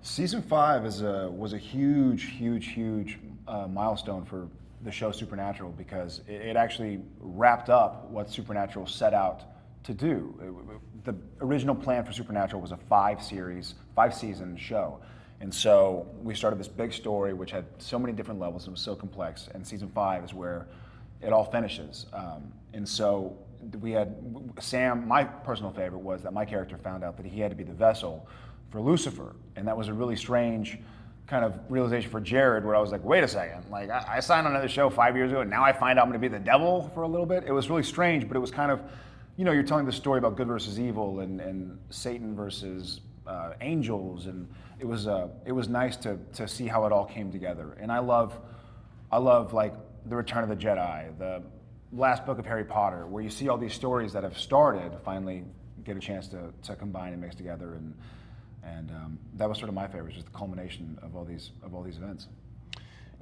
Season 5 was a huge milestone for the show Supernatural because it actually wrapped up what Supernatural set out to do. The original plan for Supernatural was a 5-season show. And so we started this big story which had so many different levels and was so complex, and season 5 is where it all finishes. And so we had Sam, my personal favorite was that my character found out that he had to be the vessel for Lucifer, and that was a really strange kind of realization for Jared, where I was like, wait a second, like I signed on to the show 5 years ago, and now I find out I'm going to be the devil for a little bit. It was really strange, but it was kind of, you know, you're telling the story about good versus evil and Satan versus angels, and it was nice to see how it all came together. And I love like the Return of the Jedi, the last book of Harry Potter, where you see all these stories that have started finally get a chance to combine and mix together, and that was sort of my favorite, just the culmination of all these events.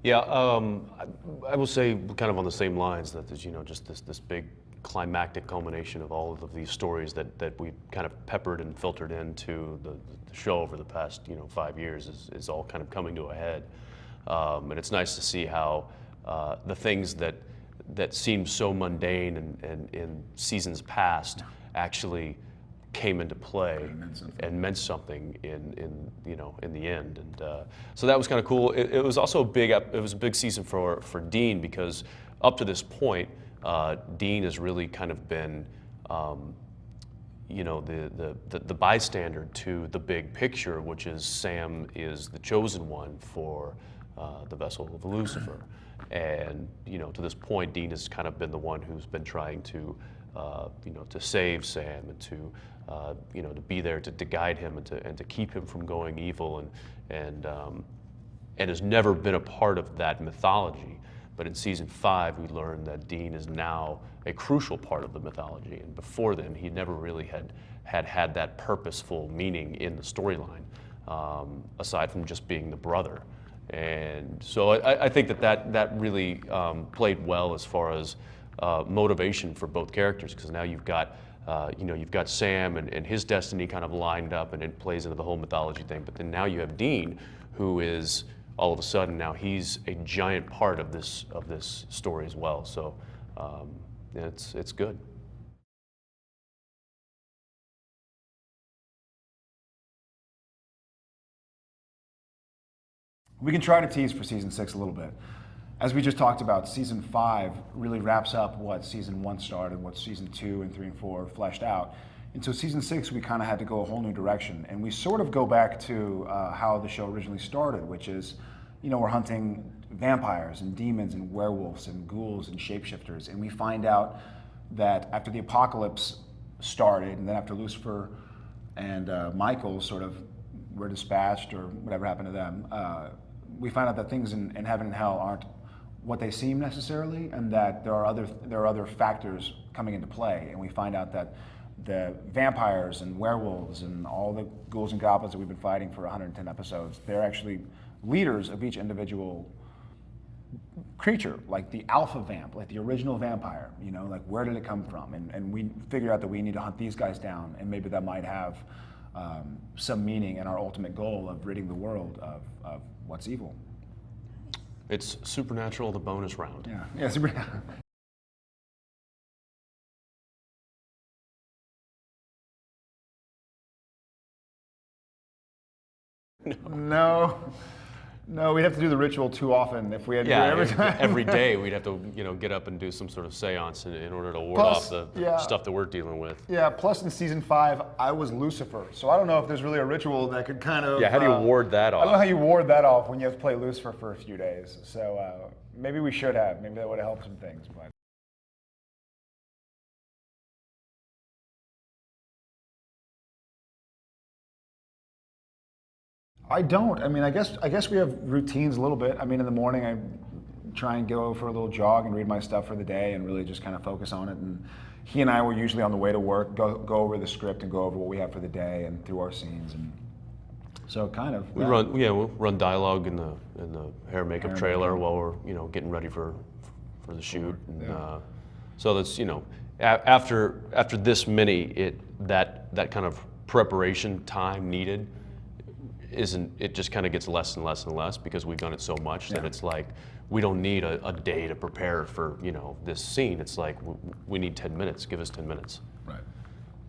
Yeah, I will say kind of on the same lines that there's, you know, just this big climactic culmination of all of these stories that we kind of peppered and filtered into the show over the past, you know, 5 years is all kind of coming to a head. And it's nice to see how the things that seemed so mundane and in seasons past actually came into play and meant something in you know, in the end. And so that was kind of cool. It was also it was a big season for Dean, because up to this point, Dean has really kind of been you know, the bystander to the big picture, which is Sam is the chosen one for the vessel of Lucifer. And, you know, to this point, Dean has kind of been the one who's been trying to you know, to save Sam and to you know, to be there to guide him and to keep him from going evil, and has never been a part of that mythology. But in season 5, we learned that Dean is now a crucial part of the mythology, and before then, he never really had that purposeful meaning in the storyline, aside from just being the brother. And so I think that really played well as far as motivation for both characters, because now you've got you know, you've got Sam and his destiny kind of lined up, and it plays into the whole mythology thing. But then now you have Dean, who is all of a sudden now he's a giant part of this story as well. So yeah, it's good. We can try to tease for season 6 a little bit. As we just talked about, season 5 really wraps up what season 1 started, what season 2 and 3 and 4 fleshed out. And so season 6, we kind of had to go a whole new direction. And we sort of go back to how the show originally started, which is, you know, we're hunting vampires and demons and werewolves and ghouls and shapeshifters. And we find out that after the apocalypse started, and then after Lucifer and Michael sort of were dispatched, or whatever happened to them, we find out that things in heaven and hell aren't what they seem necessarily, and that there are other factors coming into play. And we find out that the vampires and werewolves and all the ghouls and goblins that we've been fighting for 110 episodes, they're actually leaders of each individual creature, like the alpha vamp, like the original vampire, you know, like where did it come from? And we figure out that we need to hunt these guys down, and maybe that might have some meaning in our ultimate goal of ridding the world of what's evil. It's Supernatural, the bonus round. Yeah, Supernatural. No, we'd have to do the ritual too often if we had to do it every time. Every day we'd have to, you know, get up and do some sort of seance in order to ward off the stuff that we're dealing with. Yeah, plus in season 5, I was Lucifer, so I don't know if there's really a ritual that could kind of... Yeah, how do you ward that off? I don't know how you ward that off when you have to play Lucifer for a few days, so maybe we should have. Maybe that would have helped some things, but... I don't. I mean, I guess we have routines a little bit. I mean, in the morning I try and go for a little jog and read my stuff for the day and really just kind of focus on it. And he and I will usually on the way to work go over the script and go over what we have for the day and through our scenes. And so kind of we'll run dialogue in the hair and makeup trailer while we're, you know, getting ready for the shoot. And, so that's, you know, after this many, that kind of preparation time needed it just kind of gets less and less and less because we've done it so much that it's like we don't need a day to prepare for this scene. It's like we need 10 minutes. Give us 10 minutes. Right.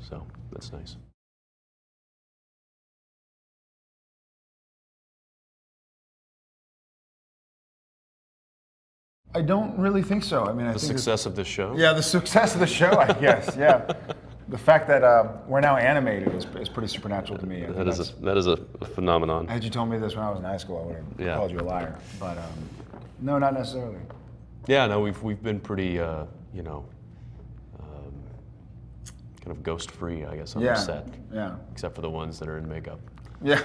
So that's nice. I don't really think so. I mean, I The think success of this show. yeah, the success of the show, I guess. Yeah, the fact that we're now animated is pretty supernatural to me. I think That is a phenomenon. had you told me this when I was in high school, I would have called you a liar. But no, not necessarily. Yeah, no, we've been pretty kind of ghost free, I guess, on the set. Yeah. Except for the ones that are in makeup. Yeah.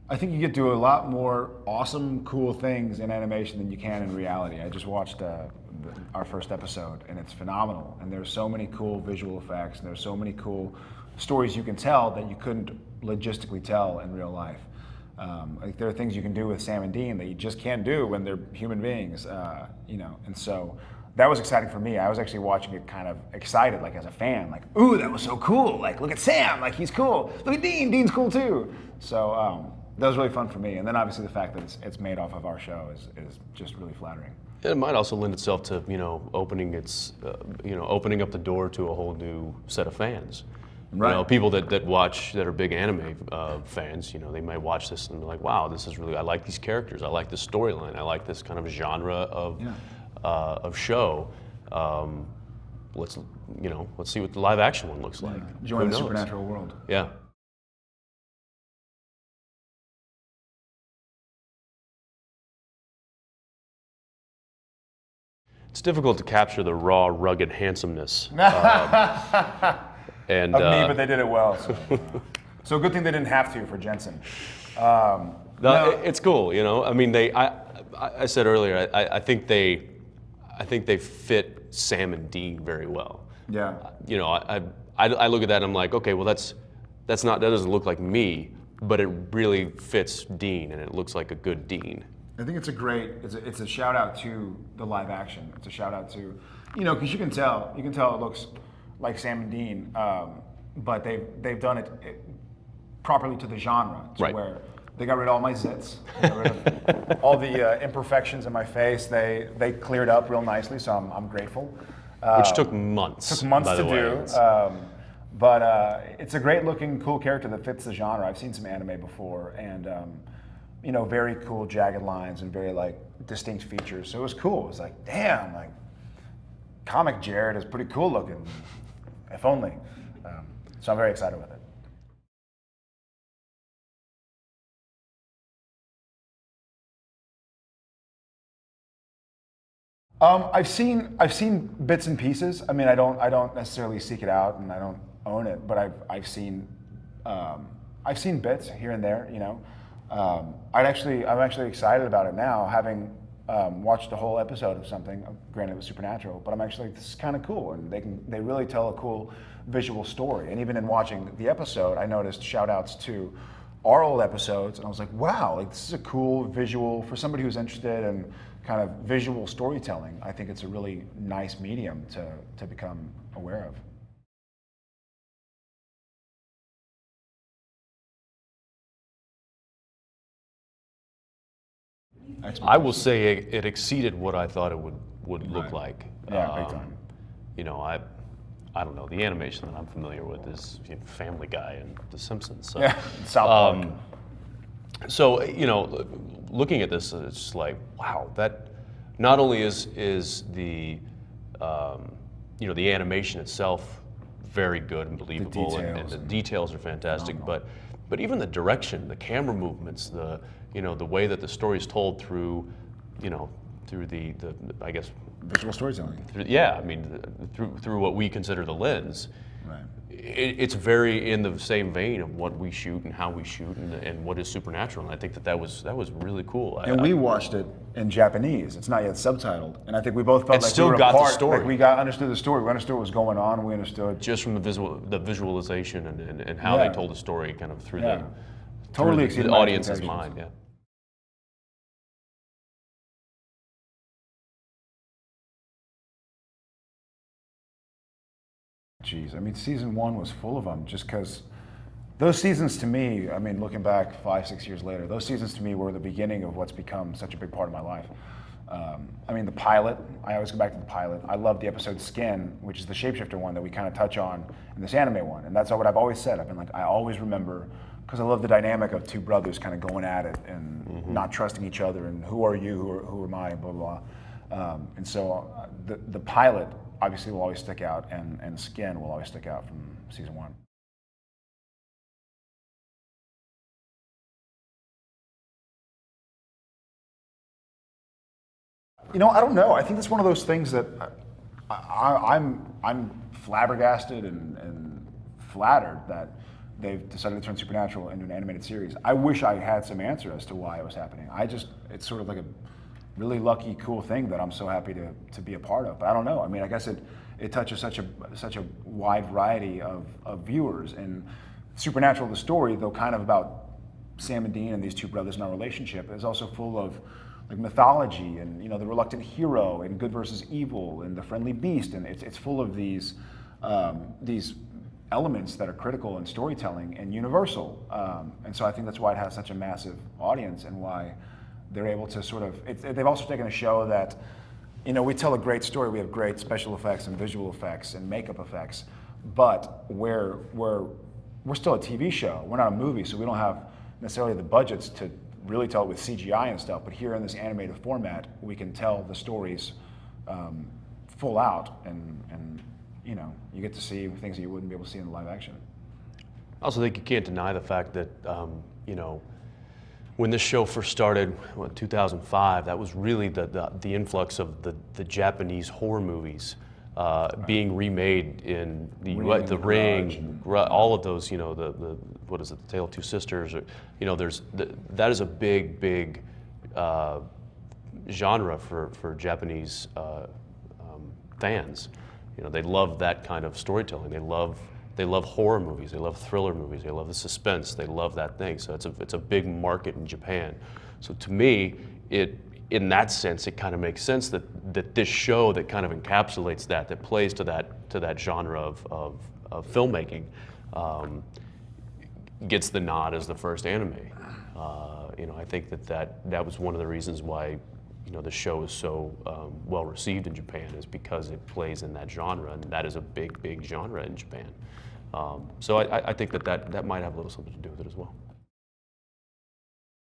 I think you get to do a lot more awesome, cool things in animation than you can in reality. I just watched our first episode, and it's phenomenal. And there's so many cool visual effects, and there's so many cool stories you can tell that you couldn't logistically tell in real life. Like there are things you can do with Sam and Dean that you just can't do when they're human beings, And so that was exciting for me. I was actually watching it kind of excited, like as a fan, like, ooh, that was so cool. Like, look at Sam, like he's cool. Look at Dean, Dean's cool too. So that was really fun for me. And then obviously the fact that it's made off of our show is just really flattering. It might also lend itself to opening opening up the door to a whole new set of fans. Right. People that watch, that are big anime fans, they might watch this and be like, wow, this is really, I like these characters, I like this storyline, I like this kind of genre of show. Let's see what the live action one looks like. Join the supernatural world. Yeah. It's difficult to capture the raw, rugged handsomeness. And, of me, but they did it well. So good thing they didn't have to for Jensen. It's cool, I mean, I said earlier, I think they fit Sam and Dean very well. Yeah. I look at that and I'm like, okay, well that doesn't look like me, but it really fits Dean, and it looks like a good Dean. I think it's it's a shout out to the live action. It's a shout out to, because you can tell it looks like Sam and Dean, but they've done it properly to the genre, to where they got rid of all my zits, they got rid of all the imperfections in my face. They cleared up real nicely, so I'm grateful. Which took months. Took months by to the do. way. But it's a great looking, cool character that fits the genre. I've seen some anime before, and very cool jagged lines and very like distinct features. So it was cool. It was like, damn, like comic Jared is pretty cool looking. If only. So I'm very excited with it. I've seen bits and pieces. I mean, I don't necessarily seek it out, and I don't own it, but I've seen bits here and there. I'm actually excited about it now, having watched a whole episode of something. Granted, it was supernatural, but I'm actually like, this is kind of cool, and they really tell a cool visual story. And even in watching the episode, I noticed shout outs to our old episodes, and I was like, wow, like this is a cool visual for somebody who's interested in kind of visual storytelling. I think it's a really nice medium to become aware of. I will say it exceeded what I thought it would look like. Yeah, big time. I don't know. The animation that I'm familiar with is Family Guy and The Simpsons. So, Yeah, South Park. So looking at this, it's just like, wow. That not only is the the animation itself very good and believable, and the details are fantastic, but even the direction, the camera movements, the way that the story is told through the I guess visual storytelling. Through what we consider the lens. Right. It's very in the same vein of what we shoot and how we shoot and what is supernatural. And I think that was really cool. And we watched it in Japanese. It's not yet subtitled, and I think we both felt And like still we were got the apart. story. Like we understood the story. We understood what was going on. We understood just from the visualization and how they told the story kind of through totally the exceeded my audience's expectations. mind. Yeah. Geez, I mean, season 1 was full of them just because those seasons to me, I mean, looking back 5, 6 years later, those seasons to me were the beginning of what's become such a big part of my life. I mean, the pilot, I always go back to the pilot. I love the episode Skin, which is the shapeshifter one that we kind of touch on in this anime one. And that's what I've always said. I've been like, I always remember, because I love the dynamic of two brothers kind of going at it and not trusting each other and who are you, who am I, blah, blah, blah. And so the pilot obviously will always stick out, and Skin will always stick out from season 1. You know, I don't know. I think it's one of those things that I'm flabbergasted and flattered that they've decided to turn Supernatural into an animated series. I wish I had some answer as to why it was happening. It's sort of like a really lucky, cool thing that I'm so happy to be a part of. But I don't know. I mean, I guess it touches such a wide variety of viewers. And Supernatural, the story, though kind of about Sam and Dean and these two brothers in our relationship, is also full of like mythology and, you know, the reluctant hero and good versus evil and the friendly beast, and it's full of these elements that are critical in storytelling and universal. And so I think that's why it has such a massive audience and why they're able to sort of. They've also taken a show that, you know, we tell a great story. We have great special effects and visual effects and makeup effects, but we're still a TV show. We're not a movie, so we don't have necessarily the budgets to really tell it with CGI and stuff, but here in this animated format, we can tell the stories full out, and you know, you get to see things that you wouldn't be able to see in live action. I also think you can't deny the fact that, you know, when this show first started, 2005, that was really the influx of the Japanese horror movies being remade in the Ring, all of those, you know, the what is it, The Tale of Two Sisters, or, you know, that is a big genre for Japanese fans. You know, they love that kind of storytelling. They love horror movies. They love thriller movies. They love the suspense. They love that thing. So it's a big market in Japan. So to me, in that sense, it kind of makes sense that this show that kind of encapsulates that plays to that genre of filmmaking, gets the nod as the first anime. You know, I think that was one of the reasons why, you know, the show is so well received in Japan, is because it plays in that genre, and that is a big genre in Japan. So I think that might have a little something to do with it as well.